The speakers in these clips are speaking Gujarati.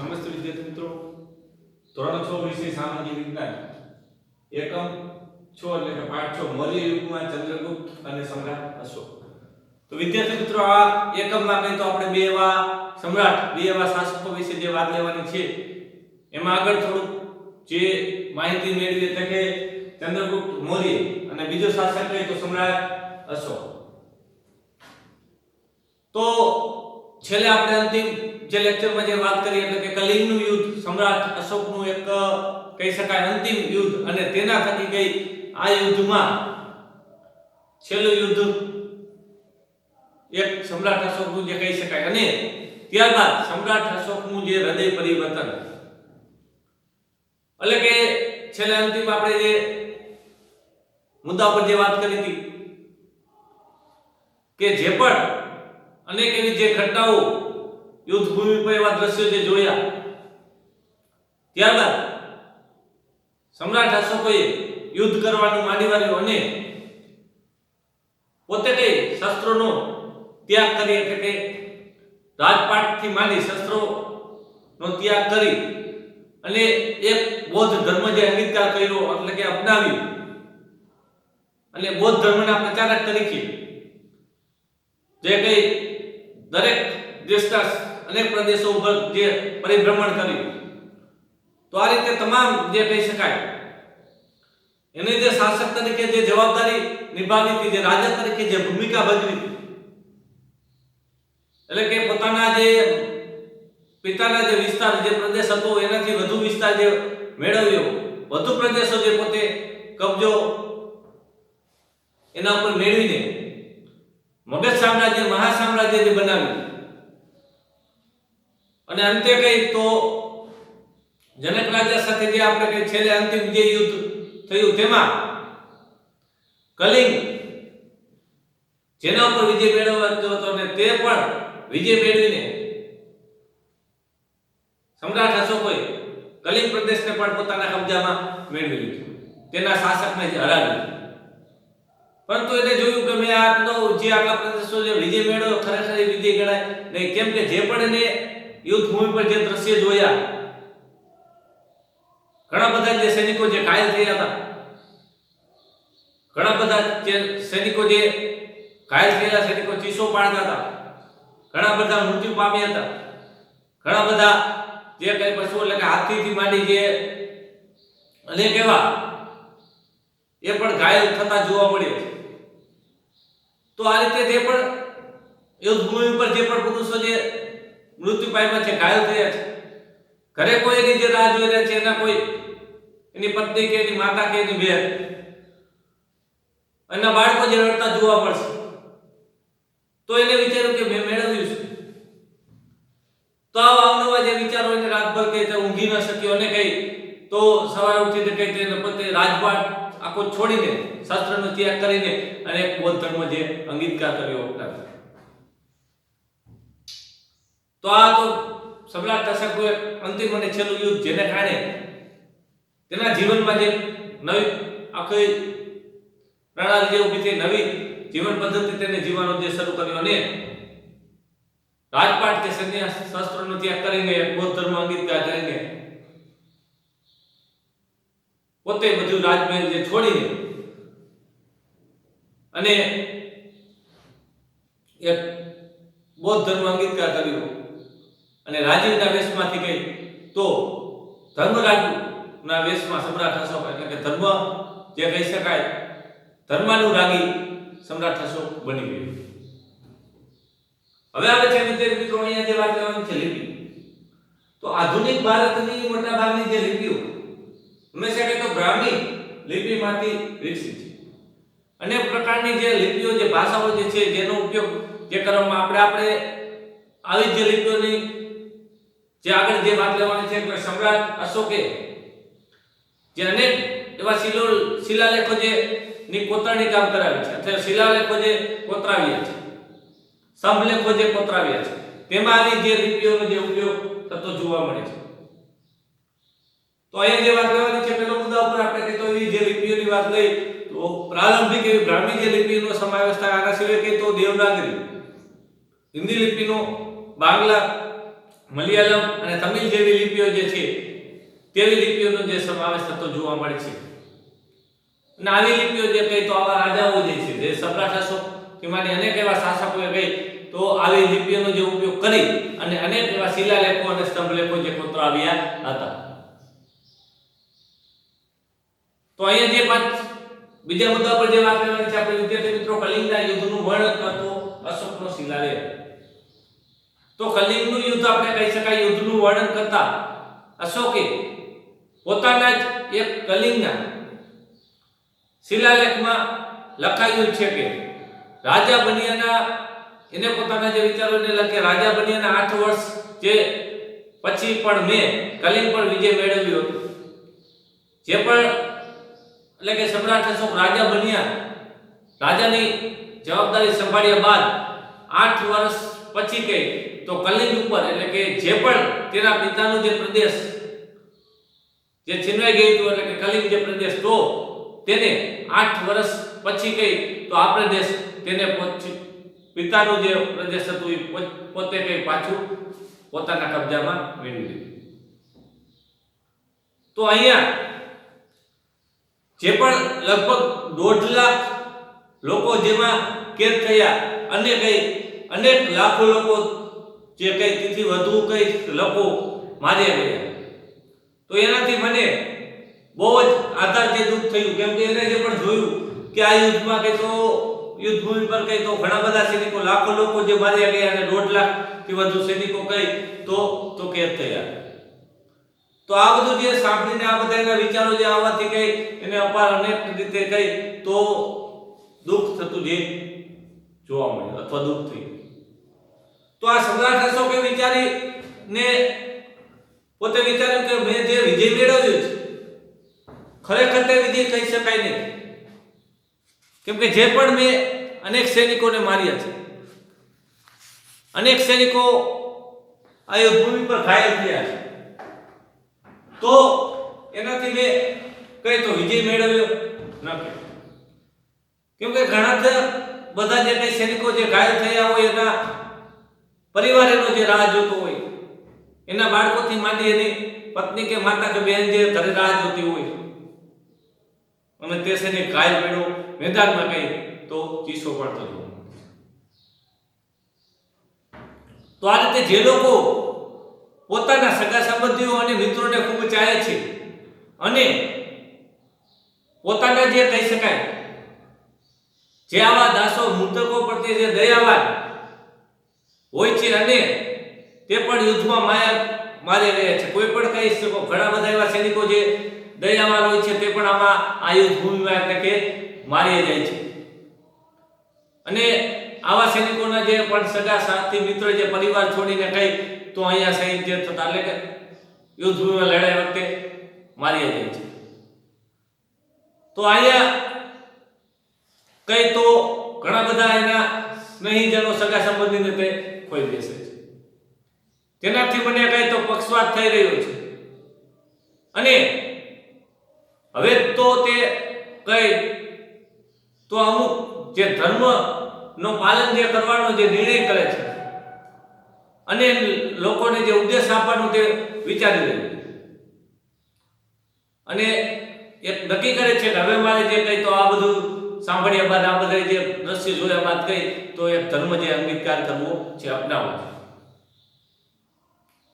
નમસ્તે વિદ્યાર્થી મિત્રો, ધોરણ 6 વિષય સામાન્ય વિજ્ઞાન એકમ 6 એટલે કે પાઠ 6 મૌર્ય યુગમાં ચંદ્રગુપ્ત અને સમ્રાટ અશોક. તો વિદ્યાર્થી મિત્રો, આ એકમમાં કંઈ તો આપણે બે એવા શાસકો વિશે જે વાત લેવાની છે, એમાં આગળ થોડું જે માહિતી મેળવી એટલે કે ચંદ્રગુપ્ત મૌર્ય અને બીજો શાસક કહીએ તો સમ્રાટ અશોક. તો છેલ્લે આપણે અંતિમ જે લેક્ચરમાં જે વાત કરી એટલે કે કલિંગનું યુદ્ધ, સમ્રાટ અશોકનું એક કહી શકાય અંતિમ યુદ્ધ, અને તેના થકી ગઈ આ યુદ્ધમાં છેલ્લું યુદ્ધ એક સમ્રાટ અશોકનું જે કહી શકાય, અને ત્યારબાદ સમ્રાટ અશોકનું જે હૃદય પરિવર્તન એટલે કે છેલ્લે અંતિમ આપણે જે મુદ્દા પર જે વાત કરી હતી કે જે પણ અનેક એવી જે ઘટનાઓ યુદ્ધ ભૂમિ પર એવા દ્રશ્યો જે જોયા, ત્યારબાદ સમ્રાટ અશોકોએ યુદ્ધ કરવાનું માંડી વાળ્યું અને પોતે કઈ શસ્ત્રોનો ત્યાગ કરી એટલે કે રાજપાટથી માંડી શસ્ત્રોનો ત્યાગ કરી અને એક બૌદ્ધ ધર્મ જે અંગીકાર કર્યો એટલે કે અપનાવ્યું અને બૌદ્ધ ધર્મના પ્રચારક તરીકે જે કઈ દરેક દેશના અનેક પ્રદેશો ઉપર જે પરિભ્રમણ કર્યું. તો આ રીતે તમામ જે કહી શકાય એને જે શાસક તરીકે જે જવાબદારી નિભાવી હતી, જે રાજા તરીકે જે ભૂમિકા ભજવી હતી, એટલે કે પોતાના જે પિતાના જે વિસ્તાર જે પ્રદેશ હતો એનાથી વધુ વિસ્તાર જે મેળવ્યો, વધુ પ્રદેશો જે પોતે કબજો એના ઉપર મેળવીને મગધ સામ્રાજ્ય મહાસામ્રાજ્ય જે બનાવ્યું અને અંતે કઈ તો જનક રાજા સાથે જે આપણે કઈ છેલ્લે અંતિમ જે યુદ્ધ થયું તેમાં કલિંગ જેના ઉપર વિજય મેળવ્યો હતો અને તે પણ વિજય મેળવીને સમ્રાટ અશોકોએ કલિંગ પ્રદેશને પણ પોતાના કબજામાં મેળવી લીધું, તેના શાસકને હરાવ્યું. પરંતુ એને જોયું કે મેં આટલો જે આટલા પ્રદેશો જે વિજય મેળવ્યો ખરેખર વિજય ગણાય નહીં, કેમ કે જે પણ એને યુદ્ધ ભૂમિ પર જે દ્રશ્ય જોયા, ઘણા બધા જે સૈનિકો જે ઘાયલ થયા હતા, ઘણા બધા જે સૈનિકો જે ઘાયલ થયેલા સૈનિકો ચીસો પાડતા હતા, ઘણા બધા મૃત્યુ પામ્યા હતા, ઘણા બધા જે કઈ પશુ એટલે કે હાથીથી માંડી જે અનેક એવા એ પણ ઘાયલ થતા જોવા મળે છે. તો આ રીતે જે પણ યુદ્ધ ભૂમિ પર જે પણ પુરુષો જે મૃત્યુ પામ્યા છે, ઘાયલ થયા છે, ઘરે કોઈ એની જે રાહ જોઈ રહ્યા છે, એના કોઈ એની પત્ની કે એની માતા કે એની બહેન, એના બાળકો જે રડતા જોવા મળશે, તો એને વિચાર્યું કે મેં મેળવ્યું છે. તો આવા અવનવા જે વિચારો એને રાતભર કે ઊંઘી ન શક્યો અને કઈ તો સવારે ઉઠીને કઈ તેને પોતે રાજપાટ આખો છોડીને શાસ્ત્રનો ત્યાગ કરીને અને એક બૌદ્ધ ધર્મ જે અંગીકાર કર્યો અપનાવ્યો. તો આ તો સમ્રાટ અશોકનું અંતિમ અને છેલ્લું યુદ્ધ, જેને કારણે તેના જીવનમાં જે નવી આખી પ્રણાલી જે ઊભી થઈ, નવી જીવન પદ્ધતિ તેને જીવવાનો જે શરૂ કર્યો અને રાજપાટ કે સંન્યાસ શાસ્ત્રનો ત્યાગ કરીને બૌદ્ધ ધર્મ અંગીકાર કરીને પોતે બધું રાજમહેલ જે છોડીને અને એક બૌદ્ધ ધર્મ અંગીકાર કર્યો અને રાજીવના વેશમાંથી ગઈ તો ધર્મરાજના વેશમાં સમ્રાટ અશોક એટલે કે ધર્મ જે કહી શકાય ધર્માનુરાગી સમ્રાટ અશોક બની ગયો. હવે આવે છે વિદ્યાર્થી મિત્રો, અહીંયા જે વાત કરવાની છે લિપિ. તો આધુનિક ભારતની મોટા ભાગની જે લિપિઓ હંમેશા કે તો બ્રાહ્મી લિપિમાંથી વિકસી છે. અનેક પ્રકારની જે લિપિઓ જે ભાષાઓ જે છે જેનો ઉપયોગ જે કરવામાં આપણે આવી જે લિપિઓની જે આગળ જે વાત લેવાની છે કે સમ્રાટ અશોકે જે અનેક એવા શિલાલેખો જે ની કોતરણી કામ કરાવી છે અથવા શિલાલેખો જે કોતરાવ્યા છે, સ્તંભલેખો જે કોતરાવ્યા છે, તેમાં આવી જે લિપિઓનો જે ઉપયોગ થતો જોવા મળે છે. તો અહીંયા જે વાત કરવાની છે પેલો મુદ્દા ઉપર આપણે કહીએ તો એવી જે લિપિઓની વાત લઈ તો પ્રારંભિક એવી બ્રાહ્મી જે લિપિનો સમાવેશ થાય. આના સિવાય કહીએ તો દેવનાગરી, હિન્દી લિપિનો, બાંગ્લા મલયાલમ અને તમિલ જેવી લિપિઓ જે છે તેવી લિપિઓનો જે સમાવેશ થતો જોવા મળે છે. અને આવી લિપિઓ જે કઈ તો આવા રાજાઓ જે છે જે સમ્રાટ અશોક તેમાંથી અનેક એવા શાસકોએ કઈ તો આવી લિપિઓનો જે ઉપયોગ કરી અને અનેક એવા શિલાલેખો અને સ્તંભલેખો જે કોતરાવ્યા હતા. તો અહીંયા જે પાંચ બીજા મુદ્દા પર જે વાત કરવાની છે આપણે વિદ્યાર્થી મિત્રો, કલિંગના યુદ્ધનું વર્ણન કરતો અશોકનો શિલાલેખ. તો કલિંગનું યુદ્ધ આપણે કહી શકાય યુદ્ધનું વર્ણન કરતા અશોકે પોતાના જ એક કલિંગના શિલાલેખમાં લખાયું છે કે રાજા બન્યાના એને પોતાના જે વિચારોને લખે રાજા બન્યાના 8 વર્ષ જે પછી પણ મેં કલિંગ પર વિજય મેળવ્યો હતો. જે પણ એટલે કે સમ્રાટ અશોક રાજા બન્યા, રાજાની જવાબદારી સંભાળ્યા બાદ 8 વર્ષ પછી કઈ તો કલિંગ ઉપર એટલે કે જે પણ તેના પિતાનો જે પ્રદેશ જે છીનવાઈ ગયું હતું એટલે કે કલિંગ જે પ્રદેશ તો તેને 8 વર્ષ પછી કઈ તો આ પ્રદેશ તેને પિતાનો જે પ્રદેશ હતો એ પોતે કઈ પાછું પોતાના કબજામાં મેળવી લીધું. તો અહીંયા જે પણ લગભગ 1.5 લાખ લોકો જેમાં કેદ થયા અને કઈ અનેક લાખો લોકો જે કઈ તેથી વધુ કઈ લોકો માર્યા ગયા. તો એનાથી મને બહુ જ આઘાત જે દુઃખ થયું, કેમ કે એને જે પણ જોયું કે આ યુદ્ધમાં કઈ તો યુદ્ધભૂમિ પર કઈ તો ઘણા બધા સૈનિકો લાખો લોકો જે માર્યા ગયા અને 1.5 લાખ થી વધુ સૈનિકો કઈ તો કેદ થયા. તો આ બધું જે સાંભળીને આ બધાના વિચારો જે આવવાથી કઈ એને અપાર અનેક રીતે કઈ તો દુઃખ થતું જે જોવા મળ્યું અથવા દુઃખ થયું. તો આ સમ્રાટ અશોકે વિચારીને પોતે વિચાર્યું કે મેં જે વિજય મેળવ્યો છે ખરેખર તે વિજય કહી શકાય નહીં, કેમ કે જે પણ મેં અનેક સૈનિકોને માર્યા છે, અનેક સૈનિકો આ યુદ્ધભૂમિ પર ઘાયલ થયા છે, તો એનાથી મેં કઈ તો વિજય મેળવ્યો નથી. કેમ કે ઘણા બધા જે કઈ સૈનિકો જે ઘાયલ થયા હોય એના પરિવાર એનો જે રાહ જોતો હોય, એના બાળકોથી માંડી એની પત્ની કે માતા કે બહેન જે ઘરે રાહ જોતી હોય અને તે સૈનિક ઘાયલ પડ્યો મેદાનમાં કઈ તો ચીસો પડતો હતો. તો આ રીતે જે લોકો પોતાના સગા સંબંધીઓ અને મિત્રોને ખૂબ ચાહે છે અને પોતાના જે કહી શકાય જે આવા દાસો મૃતકો પ્રત્યે જે દયાવાન હોય છે અને તે પણ યુદ્ધમાં મારી રહ્યા છે. કોઈ પણ કહી શકો ઘણા બધા એવા સૈનિકો જે દયાવાન હોય છે તે પણ આમાં આ યુદ્ધ ભૂમિમાં એટલે કે મારી જાય છે. અને આવા સૈનિકોના જે પણ સગા સાથી મિત્ર જે પરિવાર છોડીને કઈ તો અહીંયા શહીદ જે થતા એટલે કે યુદ્ધ ભૂમિમાં લડાઈ વખતે મારી જાય છે. તો અહીંયા કઈ તો ઘણા બધા એના સ્નેહીજનો સગા સંબંધીને તે ખોઈ બેસે છે. તેનાથી મને કઈ તો પક્ષપાત થઈ રહ્યો છે અને હવે તો તે કઈ તો અમુક જે ધર્મ નો પાલન જે કરવાનો જે નિર્ણય કરે છે અને લોકોને જે ઉપદેશ આપવાનો તે વિચારી રહ્યું અને એક નક્કી કરે છે કે હવે મારે જે કઈ તો આ બધું સાંભળ્યા બાદ આ બધા જે દ્રશ્ય જોયા બાદ કઈ તો એક ધર્મ જે અંગીકાર કરવો છે, અપનાવવો છે.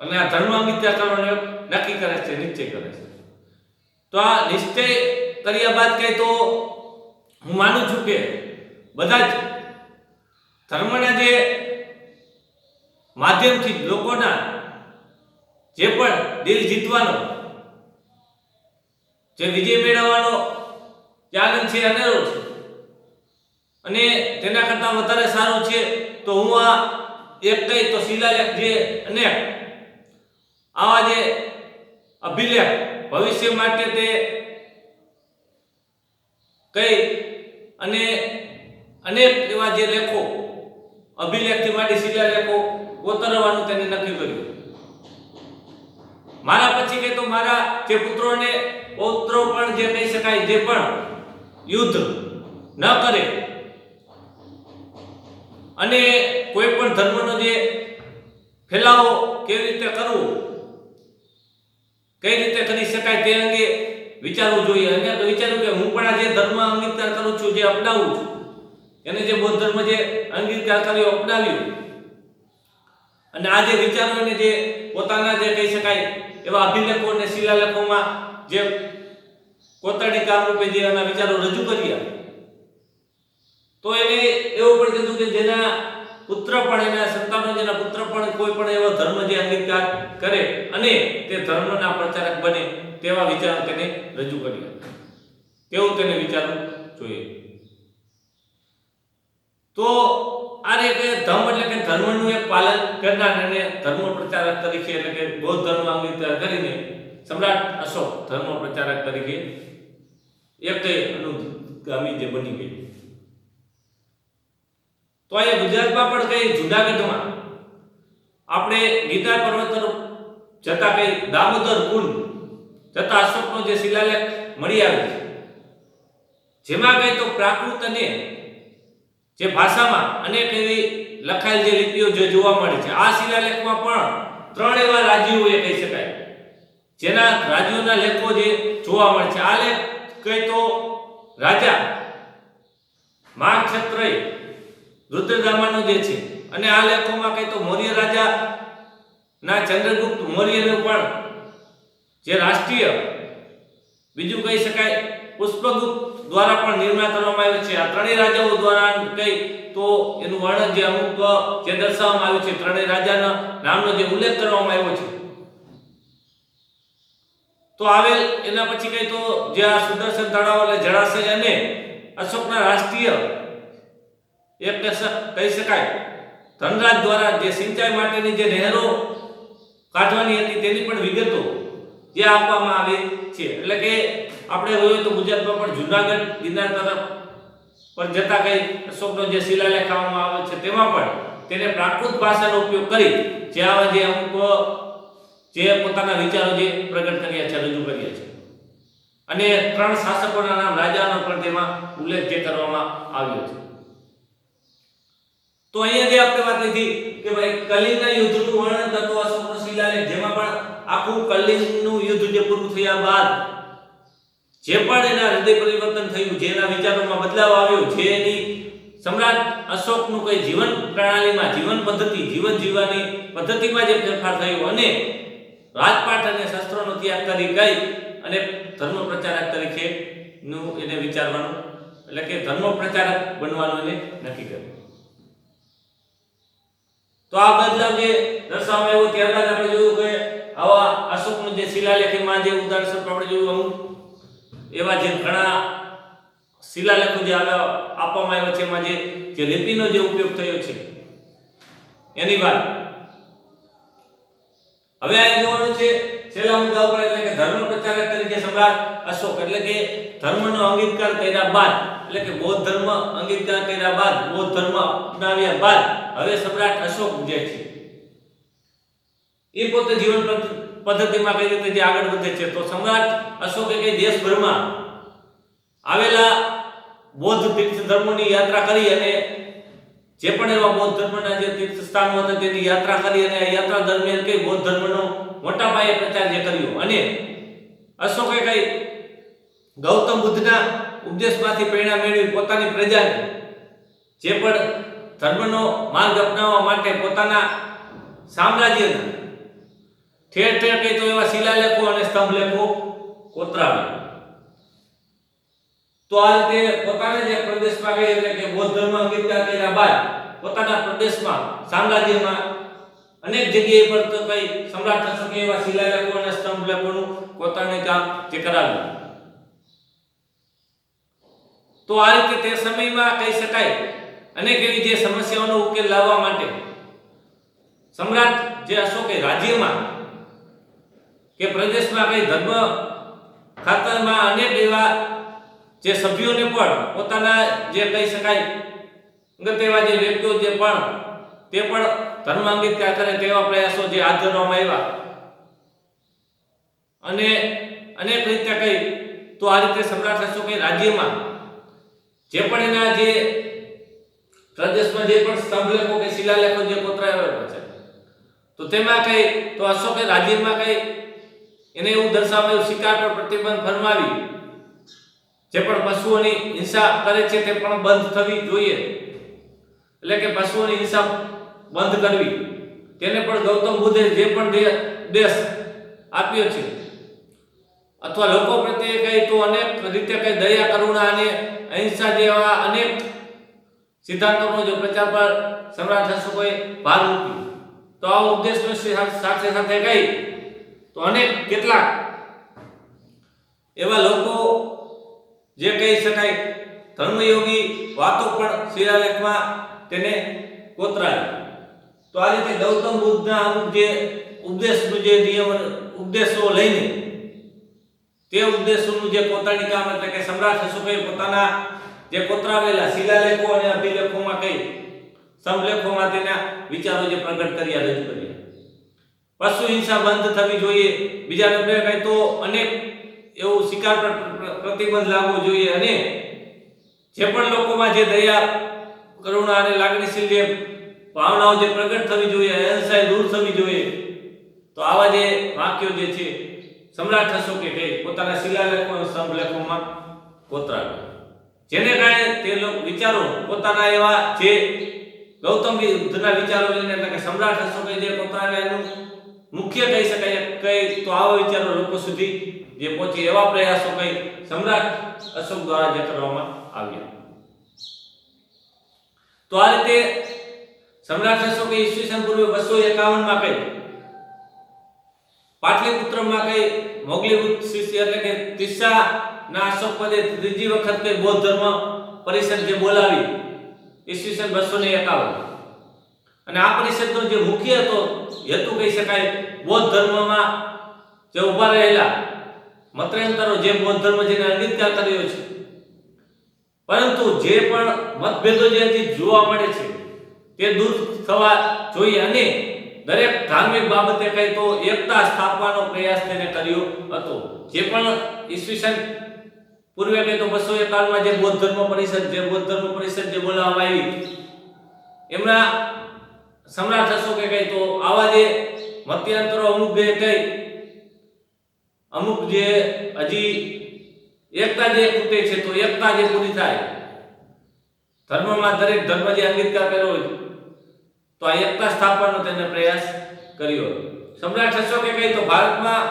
અને આ ધર્મ અંગીકાર કરવાનો નક્કી કરે છે, નિશ્ચય કરે છે. તો આ નિશ્ચય કર્યા બાદ કઈ તો હું માનું છું કે બધા જ ધર્મના જે માધ્યમથી લોકોના જે પણ દિલ જીતવાનો જે વિજય મેળવવાનો જે આનંદ છે અનેરો છે અને તેના કરતા વધારે સારું છે તો હું આ એક કઈ તો શિલાલેખ જે અનેક આવા જે અભિલેખ ભવિષ્ય માટે તે કઈ અને અનેક એવા જે લેખો અભિલેખથી માંડી શિલાલેખો કોતરવાનું તેને નક્કી કર્યું. મારા પછી કે તો મારા જે પુત્રોને પૌત્રો પણ જે કહી શકાય જે પણ યુદ્ધ ન કરે અને કોઈ પણ ધર્મનો જે ફેલાવો કેવી રીતે કરવો, કઈ રીતે કરી શકાય તે અંગે વિચારવું જોઈએ. અને વિચાર્યું કે હું પણ આ જે ધર્મ અંગીકાર કરું છું, જે અપનાવું છું, એને જે બૌદ્ધ ધર્મ જે અંગીકાર કર્યો, અપનાવ્યું, અને આ જે વિચારો ને જે પોતાના જે કહી શકાય એવા અભિલેખો અને શિલાલેખોમાં જે કોતરણી કામ રૂપે જે એના વિચારો રજૂ કર્યા, તો એને એવું પણ કીધું કે જેના પુત્ર પણ, એના સંતાનો, જેના પુત્ર પણ કોઈ પણ એવો ધર્મ જે અંગીકાર કરે અને તે ધર્મના પ્રચારક બને તેવા વિચારો તેને રજૂ કર્યા. કેવું તેને વિચારવું જોઈએ. તો આ રીતે ધર્મ એટલે કે ધર્મનું એક પાલન કરનાર અને ધર્મ પ્રચારક તરીકે એટલે કે બૌદ્ધ ધર્મ અંગીકાર કરીને સમ્રાટ અશોક ધર્મ પ્રચારક તરીકે એક અનુગામી જે બની ગઈ. તો અહીંયા ગુજરાતમાં પણ કઈ જૂનાગઢમાં આપણે ગીતા પર્વત તરફ જતા કઈ દામોદર કુંડ જતા અશોકનો જે શિલાલેખ મળી આવે છે, જેમાં કઈ તો પ્રાકૃત અને જે ભાષામાં અનેક એવી લખાયેલ જે લિપિઓ જે જોવા મળે છે. આ શિલાલેખમાં પણ 3 એવા રાજ્યો એ કહી શકાય જેના રાજ્યોના લેખો જે જોવા મળે છે. આ લેખ કઈ તો રાજા માગક્ષત્રય રુદ્રદામાનો જે છે, અને આ લેખોમાં કઈ તો મૌર્ય રાજા ના ચંદ્રગુપ્ત મૌર્યનું પણ જે રાષ્ટ્રીય બીજું કહી શકાય પુષ્પગુપ્ત દ્વારા પણ નિર્માણ કરવામાં આવ્યું છે. આ ત્રણેય રાજાઓ દ્વારા કઈ તો એનું વર્ણન જે અમુક જે દર્શાવવામાં આવ્યું છે, ત્રણેય રાજાના નામનો જે ઉલ્લેખ કરવામાં આવ્યો છે. તો આવેલ એના પછી કઈ તો જે આ સુદર્શન તળાવ એટલે જળાશય અને અશોકના રાષ્ટ્રીય એક કહી શકાય ધનરાજ દ્વારા જે સિંચાઈ માટેની જે નહેરો કાઢવાની હતી તેની પણ વિગતો જે આપવામાં આવે છે. એટલે કે આપણે જોઈએ તો ગુજરાતમાં પણ જૂનાગઢ ગિરનાર તરફ પર જતા કઈ અશોકનો જે શિલાલેખ આપવામાં આવે છે, તેમાં પણ તેને પ્રાકૃત ભાષાનો ઉપયોગ કરી જે આવા જે અમુક જે પોતાના વિચારો જે પ્રગટ કર્યા છે, રજૂ કર્યા છે. અને 3 શાસકોના નામ, રાજાનો પણ તેમાં ઉલ્લેખ જે કરવામાં આવ્યો છે. તો અહીંયા જે આપણે વાત લીધી કે ભાઈ કલિંગના યુદ્ધનું વર્ણન કરતો અશોકનો શિલાલેખ, જેમાં પણ આખું કલિંગનું યુદ્ધ જે પૂરું થયા બાદ જે પણ એના હૃદય પરિવર્તન થયું, જેના વિચારોમાં બદલાવ આવ્યો, જે એની સમ્રાટ અશોકનું કઈ જીવન પ્રણાલીમાં, જીવન પદ્ધતિ, જીવન જીવવાની પદ્ધતિમાં જે ફેરફાર થયો અને રાજપાટ અને શસ્ત્રોનો ત્યાગ કરી ગઈ અને ધર્મ પ્રચારક તરીકે નું એને વિચારવાનું એટલે કે ધર્મ પ્રચારક બનવાનું એને નક્કી કર્યું. તો આ બદલાવ જે દર્શાવવામાં આવ્યો ત્યારબાદ આપણે જોયું કે આવા અશોકનો જે શિલાલેખમાં જે ઉદાહરણ સ્વરૂપ આપણે જોયું અમુક એવા જે ઘણા શિલાલેખો જે આપવામાં આવ્યા છે, એમાં જે લિપિનો જે ઉપયોગ થયો છે એની વાત હવે આ જોવાનું છે. છેલ્લા મુદ્દા ઉપર એટલે કે ધર્મ પ્રચારક તરીકે સમ્રાટ અશોક એટલે કે ધર્મનો અંગીકાર કર્યા બાદ એટલે કે બૌદ્ધ ધર્મ અંગીકાર કર્યા બાદ, બૌદ્ધ ધર્મ અપનાવ્યા બાદ હવે સમ્રાટ અશોક જે છે એ પોતે જીવન પદ્ધતિમાં કઈ રીતે જે આગળ વધે છે. તો સમ્રાટ અશોકે કઈ દેશભરમાં આવેલા બૌદ્ધ તીર્થ ધર્મોની યાત્રા કરી અને જે પણ એવા બૌદ્ધ ધર્મના જે તીર્થ સ્થાનો હતા તેની યાત્રા કરી અને આ યાત્રા દરમિયાન કઈ બૌદ્ધ ધર્મનો મોટા પાયે પ્રચાર જે કર્યો. અને અશોકે કઈ ગૌતમ બુદ્ધના ઉપદેશમાંથી પ્રેરણા મેળવી પોતાની પ્રજાને જે પણ ધર્મનો માર્ગ અપનાવવા માટે પોતાના સામ્રાજ્યના ઠેર ઠેર કઈ તો એવા શિલાલેખો અને સ્તંભલેખો કોતરાવ્યા. તો આ રીતે પોતાના જે પ્રદેશમાં ગઈ એટલે કે બૌદ્ધ ધર્મ અંગીકાર કર્યા બાદ પોતાના પ્રદેશમાં, સામ્રાજ્યમાં અનેક જગ્યાએ પર તો કઈ સમ્રાટ અશોકે એવા શિલાલેખો અને સ્તંભલેખોનું પોતાનું કામ જે કરાવ્યું. તો આ રીતે તે સમયમાં કહી શકાય અનેક એવી જે સમસ્યાઓનો ઉકેલ લાવવા માટે સમ્રાટ જે અશોકે રાજ્યમાં કે પ્રદેશમાં કઈ ધર્મ ખાતામાં અનેક એવા જે સભ્યોને પણ પોતાના જે કહી શકાય તેવા જે વ્યક્તિઓ જે પણ તે પણ ધર્માંગીકાર કરે તેવા પ્રયાસો જે હાથ ધરવામાં આવ્યા અને અનેક રીતે કઈ તો આ રીતે સમ્રાટ અશોકે રાજ્યમાં જે પણ એના જે પ્રદેશમાં જે પણ સ્તંભલેખો કે શિલાલેખો જે કોતરાયા છે તો તેમાં કઈ તો અશોકે રાજ્યમાં કઈ એને એવું દર્શાવ્યું શિકાર પર પ્રતિબંધ ફરમાવી જે પણ પશુઓની હિંસા કરે છે તે પણ બંધ થવી જોઈએ, એટલે કે પશુઓની હિંસા બંધ કરવી. તેને પણ ગૌતમ બુદ્ધે જે પણ દેશ આપ્યો છે અથવા લોકો પ્રત્યે કઈ તો અનેક રીતે કઈ દયા, કરુણા અને અહિંસા જેવા અનેક સિદ્ધાંતોનો જો પ્રચાર પર સમ્રાટ અશોકે ભાર મૂક્યો. તો આ ઉપદેશનો સાથે સાથે કઈ તો અનેક કેટલાક એવા લોકો જે કહી શકાય ધર્મયોગી વાતો પણ શિલાલેખમાં તેને કોતરાવી. તો આ રીતે ગૌતમ બુદ્ધના અમુક જે ઉપદેશનું જે નિયમ ઉપદેશો લઈને તે ઉપદેશોનું જે પોતાની કામ એટલે કે સમ્રાટ અશોકે પોતાના જે કોતરાવેલા શિલાલેખો અને અભિલેખોમાં કઈ સમલેખોમાં તેના વિચારો જે પ્રગટ કર્યા, રજૂ કર્યા. પશુ હિંસા બંધ થવી જોઈએ. બીજા નંબરે કઈ તો અનેક એવું શિકાર પર પ્રતિબંધ લાવવો જોઈએ અને જે પણ લોકોમાં જે દયા, કરુણા અને લાગણીશીલ જે ભાવનાઓ જે પ્રગટ થવી જોઈએ, અહિંસા દૂર થવી જોઈએ. તો આવા જે વાક્યો જે છે સમ્રાટ અશોકે કઈ પોતાના શિલાલેખો અને સમલેખોમાં કોતરાવ્યા, જેને કારણે તે લોકો વિચારો પોતાના એવા જે ગૌતમ બુદ્ધના વિચારો લઈને એટલે કે સમ્રાટ અશોકે જે કોતરાવ્યા એનું મુખ્ય કહી શકાય કઈ તો આવા વિચારો લોકો સુધી જે પહોંચે એવા પ્રયાસો કઈ સમ્રાટ અશોક દ્વારા જે કરવામાં આવ્યા. તો આ રીતે સમ્રાટ અશોકે ઈસવીસન પૂર્વે 251 માં કઈ પાટલીપુત્રમાં કઈ મોગલી શિષ્ય એટલે કે તિસ્સા ના અશોક પદે ત્રીજી વખત કઈ બૌદ્ધ ધર્મ પરિષદ જે બોલાવી ઈસવીસન 251. અને આ પરિષદનો જે મુખ્ય હેતુ કહી શકાય બૌદ્ધ ધર્મમાં જે ઉભા રહેલા મતાંતરો જે બૌદ્ધ ધર્મ જેને અંગીકાર કર્યો છે, પરંતુ જે પણ મતભેદો જે હજી જોવા મળે છે તે દૂર થવા જોઈએ અને દરેક ધાર્મિક બાબતે કઈ તો એકતા સ્થાપવાનો પ્રયાસ તેને કર્યો હતો. જે પણ ઈસવીસન પૂર્વે કઈ તો 251 માં જે બૌદ્ધ ધર્મ પરિષદ જે બોલાવવામાં આવી એમના સમ્રાટ અશોકે કઈ તો આવા જે મતાંતરો અમુક જે હજી એકતા જે તૂટે છે તો એકતા જે પૂરી થાય, ધર્મમાં દરેક ધર્મ જે અંગીકાર કર્યો હોય તો આ એકતા સ્થાપવાનો તેને પ્રયાસ કર્યો. સમ્રાટ અશોકે કઈ તો ભારતમાં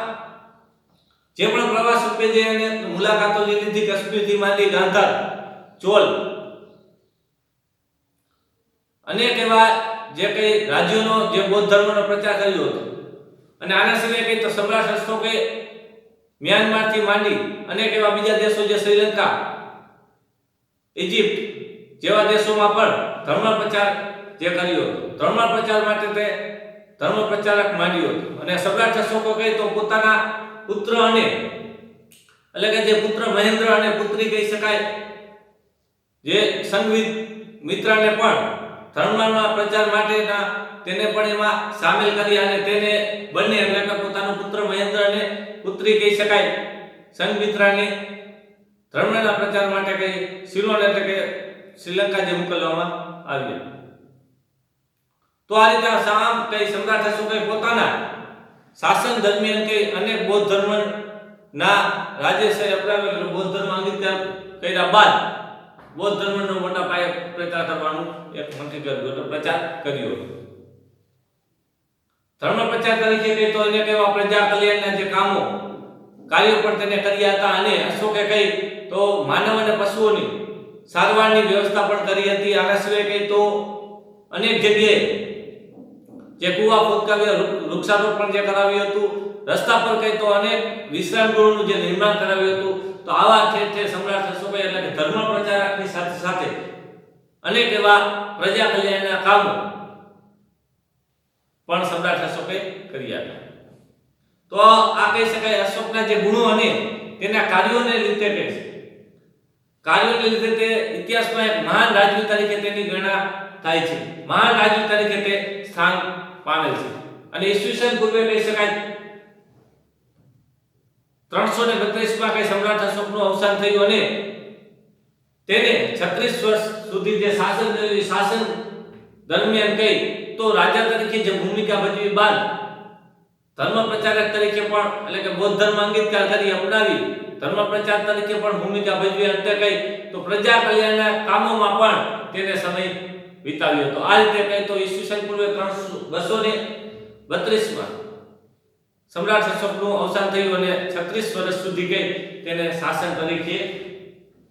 જે પણ પ્રવાસ રૂપે જે એને મુલાકાતો લીધી, કાશ્મીરથી માંડી ગાંધાર, ચોલ અનેક એવા જે કઈ રાજ્યોનો જે બૌદ્ધ ધર્મનો પ્રચાર કર્યો હતો. અને આના સિવાય કઈ તો સમ્રાટ અશોકે મ્યાનમારથી માંડી અનેક એવા બીજા દેશો જે શ્રીલંકા, ઇજિપ્ત જેવા દેશોમાં પણ ધર્મ પ્રચાર જે કર્યો હતો. ધર્મ પ્રચાર માટે તે ધર્મ પ્રચારક માંડ્યો હતો. અને સમ્રાટ અશોકો કહે તો પોતાના પુત્ર અને એટલે કે જે પુત્ર મહેન્દ્ર અને પુત્રી કહી શકાય જે સંઘમિત્રાને પણ ધર્મના પ્રચાર માટેના તેને પણ એમાં સામેલ કરી અને તેને બંને એટલે કે પોતાનો પુત્ર મહેન્દ્ર અને પુત્રી કહી શકાય સંઘમિત્રાને ધર્મના પ્રચાર માટે કઈ સિલોન એટલે કે શ્રીલંકા જે મોકલવામાં આવ્યા. તો આ રીતે સામ કઈ સમ્રાટ અશોકે પોતાના શાસન દરમિયાન કઈ અનેક બૌદ્ધ ધર્મના રાજ્ય અપનાવેલ બૌદ્ધ ધર્મ અંગીકાર કર્યા બાદ બૌદ્ધ ધર્મનો મોટા પાયે પ્રચાર કરવાનું એક મંત્રી પ્રચાર કર્યો. ધર્મ પ્રચાર તરીકે કઈ તો અનેક એવા પ્રજા કલ્યાણના જે કાર્યો પણ તેને કર્યા હતા. અને અશોકે કઈ તો માનવ અને પશુઓની સારવારની વ્યવસ્થા પણ કરી હતી. આના સિવાય કઈ તો અનેક જગ્યાએ જે કુવા ખોદકાવ્યા, વૃક્ષારોપણ જે કરાવ્યું હતું, રસ્તા પર કઈ તો અનેક વિશ્રામ ગૃહોનું જે નિર્માણ કરાવ્યું હતું. તો આવા ઠેર સમ્રાટ અશોકે એટલે કે ધર્મ પ્રચારકની સાથે સાથે અનેક એવા પ્રજા કલ્યાણના કામો પણ સમ્રાટ અશોકે કર્યા હતા. તો આ કહી શકાય અશોકના જે ગુણો અને તેના કાર્યોને લીધે કહે છે. કાર્યોને લીધે તે ઇતિહાસમાં એક મહાન રાજવી તરીકે તેની ગણના થાય છે. મહાન રાજવી તરીકે તે સ્થાન પામેલ છે. અને ઈસવીસન પૂર્વે કહી શકાય 332 માં કઈ સમ્રાટ અશોકનું અવસાન થયું અને તેને 36 વર્ષ સુધી જે શાસન દરમિયાન કઈ તો રાજા તરીકે જે ભૂમિકા ભજવી બાદ ધર્મ પ્રચારક તરીકે પણ એટલે કે બૌદ્ધ ધર્મ અંગીકાર કરી અપનાવી ધર્મ પ્રચાર તરીકે પણ ભૂમિકા ભજવી અંતે કઈ તો પ્રજા કલ્યાણના કામોમાં પણ તેને સમય વિતાવ્યો હતો. આ રીતે કઈ તો ઈસવીસન પૂર્વે 232 માં સમ્રાટ અશોકનું અવસાન થયું અને 36 વર્ષ સુધી કઈ તેને શાસન તરીકે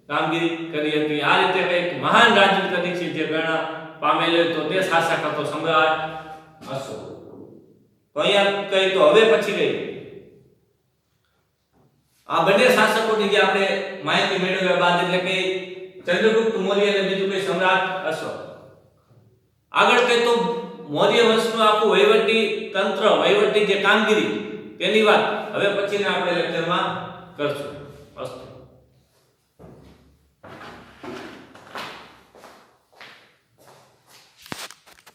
કામગીરી કરી હતી. આ રીતે કઈક મહાન રાજ્ય તરીકે જે ગણના પામેલો તો તે શાસક હતો સમ્રાટ અશોક. તો અહીંયા કઈ તો હવે પછી કઈ આ બંને શાસકોની જે આપણે માહિતી મેળવ્યા બાદ એટલે કે ચંદ્રગુપ્ત મૌર્ય અને બીજું કઈ સમ્રાટ અશોક. આગળ કઈ તો મૌર્ય વંશનું આખું વહીવટી તંત્ર વહીવટી જે કામગીરી તેની વાત હવે પછીના આપણે લેક્ચરમાં કરશું. અસ્તુ.